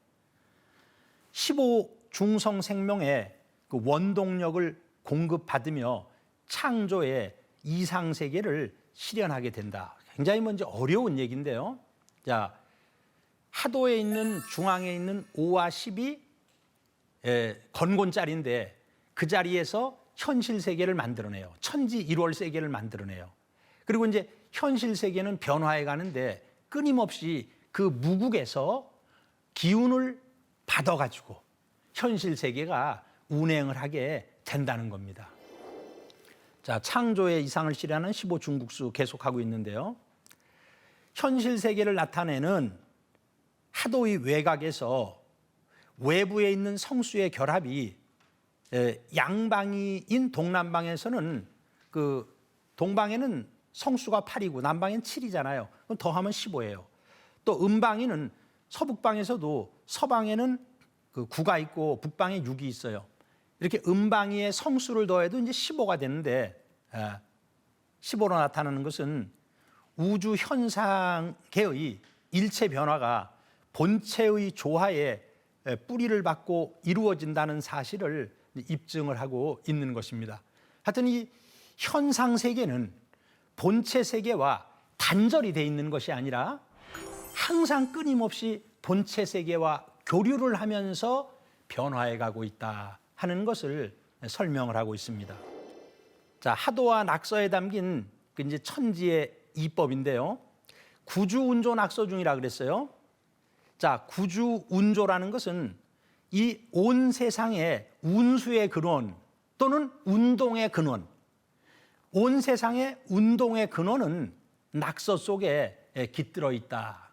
15 중성 생명의 그 원동력을 공급받으며 창조의 이상 세계를 실현하게 된다. 굉장히 먼저 어려운 얘기인데요. 자, 하도에 있는 중앙에 있는 5와 10이 건곤자리인데 그 자리에서 현실 세계를 만들어내요. 천지 일월 세계를 만들어내요. 그리고 이제 현실 세계는 변화해 가는데 끊임없이 그 무국에서 기운을 받아가지고 현실 세계가 운행을 하게 된다는 겁니다. 자, 창조의 이상을 실현하는 15 중국수 계속하고 있는데요. 현실 세계를 나타내는 하도의 외곽에서 외부에 있는 성수의 결합이 양방이인 동남방에서는 그 동방에는 성수가 8이고 남방엔 7이잖아요. 그럼 더하면 15예요. 또 음방에는 서북방에서도 서방에는 그 9가 있고 북방에 6이 있어요. 이렇게 음방위의 성수를 더해도 이제 15가 되는데 15로 나타나는 것은 우주 현상계의 일체 변화가 본체의 조화에 뿌리를 받고 이루어진다는 사실을 입증을 하고 있는 것입니다. 하여튼 이 현상 세계는 본체 세계와 단절이 돼 있는 것이 아니라 항상 끊임없이 본체 세계와 교류를 하면서 변화해 가고 있다 하는 것을 설명을 하고 있습니다. 자, 하도와 낙서에 담긴 그 이제 천지의 이법인데요. 구주운조 낙서중이라 그랬어요. 자, 구주운조라는 것은 이 온 세상의 운수의 근원 또는 운동의 근원, 온 세상의 운동의 근원은 낙서 속에 깃들어 있다.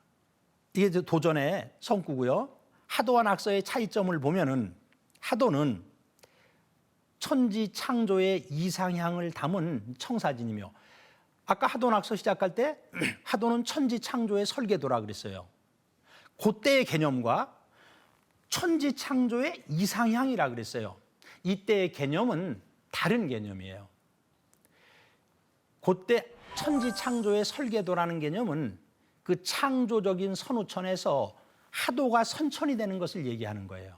이게 도전의 성구고요. 하도와 낙서의 차이점을 보면은 하도는 천지 창조의 이상향을 담은 청사진이며, 아까 하도 낙서 시작할 때 하도는 천지 창조의 설계도라 그랬어요. 그때의 개념과 천지 창조의 이상향이라 그랬어요. 이때의 개념은 다른 개념이에요. 그때 천지 창조의 설계도라는 개념은 그 창조적인 선우천에서 하도가 선천이 되는 것을 얘기하는 거예요.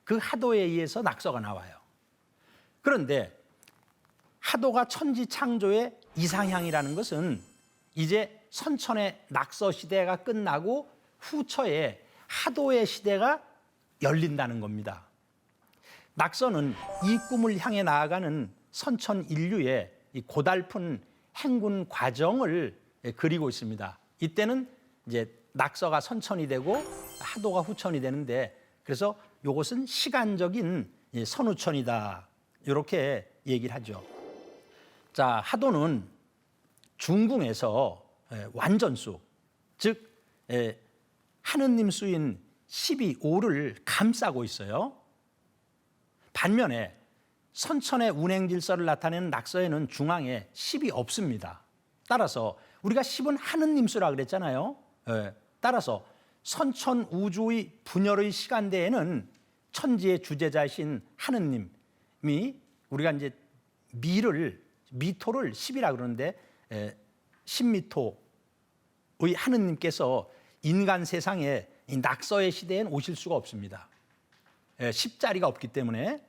그 하도에 의해서 낙서가 나와요. 그런데 하도가 천지 창조의 이상향이라는 것은 이제 선천의 낙서 시대가 끝나고 후처에 하도의 시대가 열린다는 겁니다. 낙서는 이 꿈을 향해 나아가는 선천 인류의 이 고달픈 행군 과정을 그리고 있습니다. 이때는 이제 낙서가 선천이 되고 하도가 후천이 되는데, 그래서 이것은 시간적인 선후천이다, 이렇게 얘기를 하죠. 자, 하도는 중궁에서 완전수, 즉 하느님 수인 12오를 감싸고 있어요. 반면에 선천의 운행 질서를 나타내는 낙서에는 중앙에 10이 없습니다. 따라서 우리가 10은 하느님 수라 그랬잖아요. 따라서 선천 우주의 분열의 시간대에는 천지의 주재자이신 하느님이, 우리가 이제 미토를 10이라 그러는데 10미토의 하느님께서 인간 세상에 이 낙서의 시대엔 오실 수가 없습니다. 10자리가 없기 때문에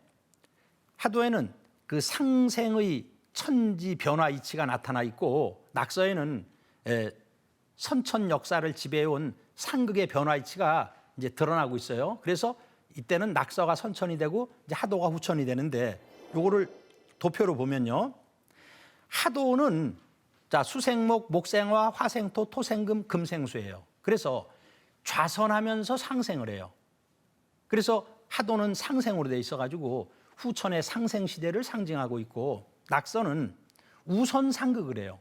하도에는 그 상생의 천지 변화 이치가 나타나 있고, 낙서에는 선천 역사를 지배해온 상극의 변화 이치가 이제 드러나고 있어요. 그래서 이때는 낙서가 선천이 되고 이제 하도가 후천이 되는데, 요거를 도표로 보면요. 하도는 자, 수생목, 목생화, 화생토, 토생금, 금생수예요. 그래서 좌선하면서 상생을 해요. 그래서 하도는 상생으로 돼 있어가지고 후천의 상생 시대를 상징하고 있고, 낙서는 우선 상극을 해요.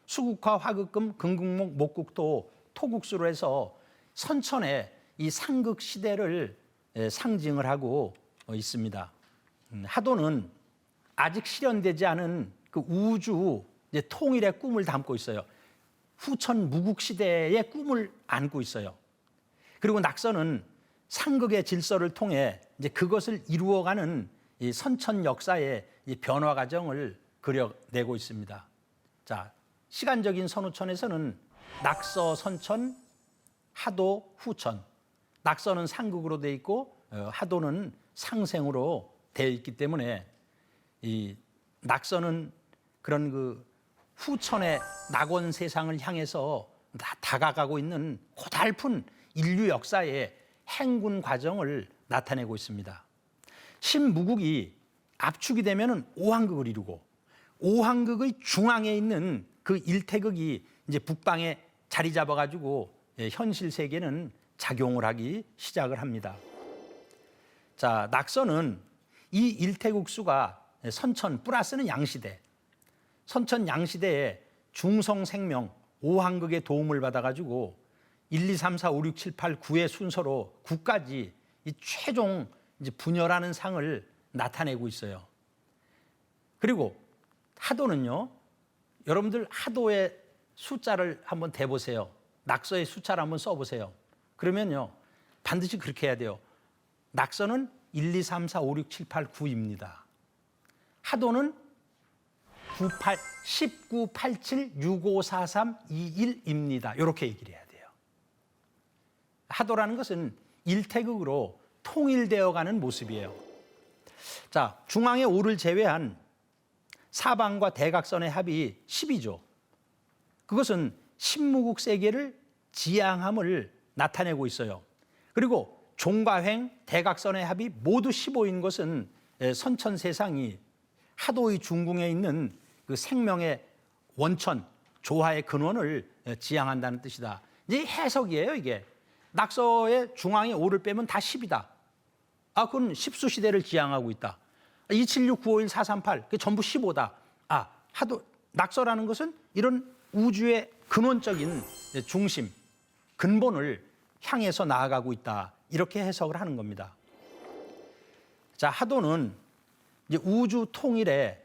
수국화, 화극금, 금국목, 목국토, 토국수로 해서 선천의 이 상극 시대를 상징을 하고 있습니다. 하도는 아직 실현되지 않은 그 우주 통일의 꿈을 담고 있어요. 후천 무국 시대의 꿈을 안고 있어요. 그리고 낙서는 상극의 질서를 통해 이제 그것을 이루어가는 이 선천 역사의 이 변화 과정을 그려내고 있습니다. 자, 시간적인 선후천에서는 낙서 선천, 하도 후천. 낙서는 상극으로 되어 있고 하도는 상생으로 되어 있기 때문에 이 낙서는 그런 그 후천의 낙원 세상을 향해서 다가가고 있는 고달픈 인류 역사의 행군 과정을 나타내고 있습니다. 신무국이 압축이 되면은 오한극을 이루고, 오한극의 중앙에 있는 그 일태극이 이제 북방에 자리 잡아가지고 현실 세계는 작용을 하기 시작을 합니다. 자, 낙서는 이 일태국수가 선천 플러스는 양시대, 선천 양시대에 중성생명 오한극의 도움을 받아가지고 1, 2, 3, 4, 5, 6, 7, 8, 9의 순서로 9까지 이 최종 이제 분열하는 상을 나타내고 있어요. 그리고 하도는요, 여러분들 하도의 숫자를 한번 대보세요. 낙서의 숫자를 한번 써보세요. 그러면요, 반드시 그렇게 해야 돼요. 낙서는 1, 2, 3, 4, 5, 6, 7, 8, 9입니다. 하도는 19, 87, 65, 43, 21입니다. 이렇게 얘기를 해야 돼요. 하도라는 것은 일태극으로 통일되어 가는 모습이에요. 자, 중앙의 5를 제외한 사방과 대각선의 합이 10이죠. 그것은 신무국 세계를 지향함을 나타내고 있어요. 그리고 종과 횡, 대각선의 합이 모두 15인 것은 선천세상이 하도의 중궁에 있는 그 생명의 원천, 조화의 근원을 지향한다는 뜻이다. 이제 해석이에요, 이게. 낙서의 중앙에 5를 빼면 다 10이다. 아, 그건 십수 시대를 지향하고 있다. 276, 951, 438, 그게 전부 15다. 아, 하도 낙서라는 것은 이런 우주의 근원적인 중심, 근본을 향해서 나아가고 있다. 이렇게 해석을 하는 겁니다. 자, 하도는 이제 우주 통일의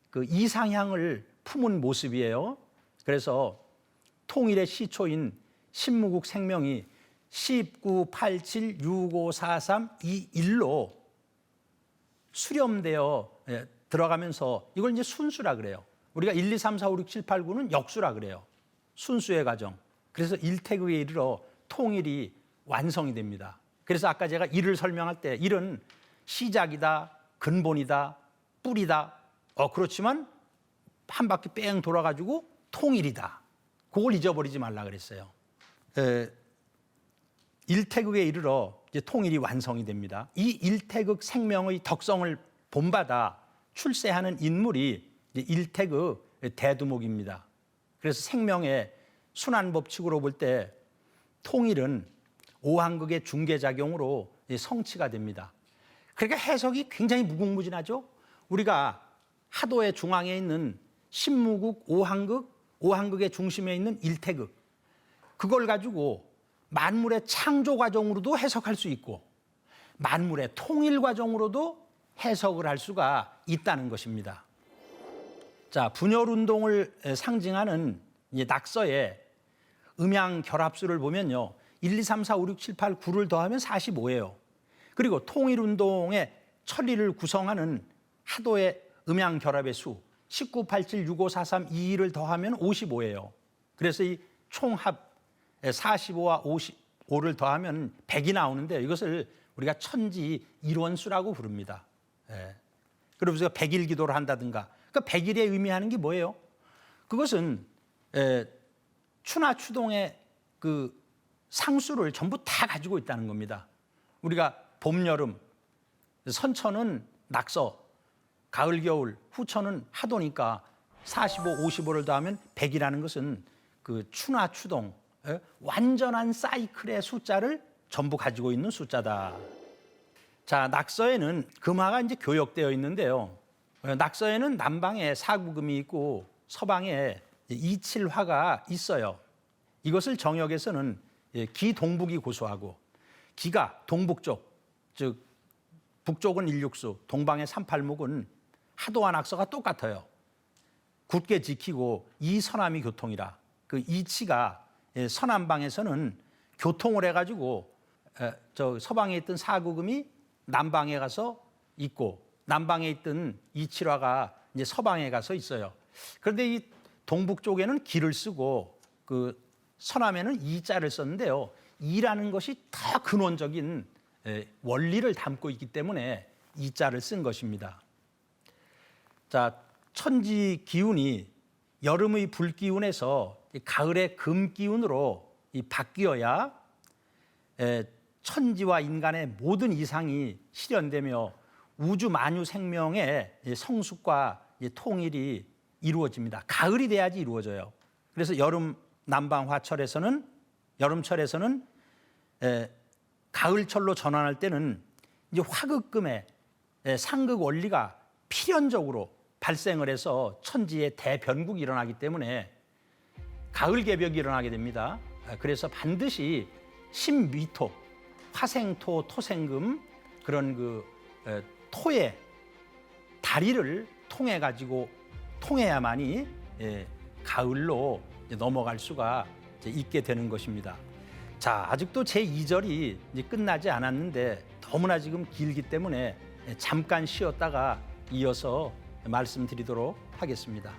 그 이상향을 품은 모습이에요. 그래서 통일의 시초인 신무국 생명이 19, 87, 65, 43, 21로 수렴되어 들어가면서 이걸 이제 순수라 그래요. 우리가 1, 2, 3, 4, 5, 6, 7, 8, 9는 역수라 그래요. 순수의 과정. 그래서 일태극에 이르러 통일이 완성이 됩니다. 그래서 아까 제가 일을 설명할 때 일은 시작이다, 근본이다, 뿌리다. 그렇지만 한 바퀴 뺑 돌아가지고 통일이다. 그걸 잊어버리지 말라 그랬어요. 일태극에 이르러 이제 통일이 완성이 됩니다. 이 일태극 생명의 덕성을 본받아 출세하는 인물이 이제 일태극 대두목입니다. 그래서 생명의 순환 법칙으로 볼 때 통일은 오한극의 중개작용으로 성취가 됩니다. 그러니까 해석이 굉장히 무궁무진하죠. 우리가 하도의 중앙에 있는 신무국, 오한극의 중심에 있는 일태극, 그걸 가지고 만물의 창조 과정으로도 해석할 수 있고 만물의 통일 과정으로도 해석을 할 수가 있다는 것입니다. 자, 분열운동을 상징하는 낙서의 음양 결합수를 보면요, 1, 2, 3, 4, 5, 6, 7, 8, 9를 더하면 45예요. 그리고 통일운동의 천리를 구성하는 하도의 음양 결합의 수 19, 87, 65, 43, 22를 더하면 55예요. 그래서 이 총합 45와 55를 더하면 100이 나오는데 이것을 우리가 천지 일원수라고 부릅니다. 그러면서 100일 기도를 한다든가. 그러니까 100일에 의미하는 게 뭐예요? 그것은 추나 추동의 그 상수를 전부 다 가지고 있다는 겁니다. 우리가 봄, 여름, 선천은 낙서, 가을, 겨울, 후천은 하도니까 45, 55를 더하면 100이라는 것은 그 추나 추동, 완전한 사이클의 숫자를 전부 가지고 있는 숫자다. 자, 낙서에는 금화가 이제 교역되어 있는데요. 낙서에는 남방에 사구금이 있고 서방에 이칠화가 있어요. 이것을 정역에서는 기동북이 고수하고 기가 동북쪽, 즉 북쪽은 일육수, 동방의 삼팔목은 하도와 낙서가 똑같아요. 굳게 지키고 이 서남이 교통이라. 그 이치가 서남방에서는 교통을 해가지고 저 서방에 있던 사구금이 남방에 가서 있고 남방에 있던 이칠화가 이제 서방에 가서 있어요. 그런데 이 동북 쪽에는 기를 쓰고 그 서남에는 이자를 썼는데요. 이라는 것이 더 근원적인 원리를 담고 있기 때문에 이자를 쓴 것입니다. 자, 천지 기운이 여름의 불 기운에서 가을의 금 기운으로 바뀌어야 천지와 인간의 모든 이상이 실현되며 우주 만유 생명의 성숙과 통일이 이루어집니다. 가을이 돼야지 이루어져요. 그래서 여름 남방화철에서는 여름철에서는 가을철로 전환할 때는 이제 화극금의 상극 원리가 필연적으로 발생을 해서 천지의 대변국이 일어나기 때문에 가을 개벽이 일어나게 됩니다. 그래서 반드시 신미토, 화생토, 토생금 그런 그 토의 다리를 통해 가지고 통해야만이 가을로 이제 넘어갈 수가 이제 있게 되는 것입니다. 자, 아직도 제2절이 끝나지 않았는데 너무나 지금 길기 때문에 잠깐 쉬었다가 이어서 말씀드리도록 하겠습니다.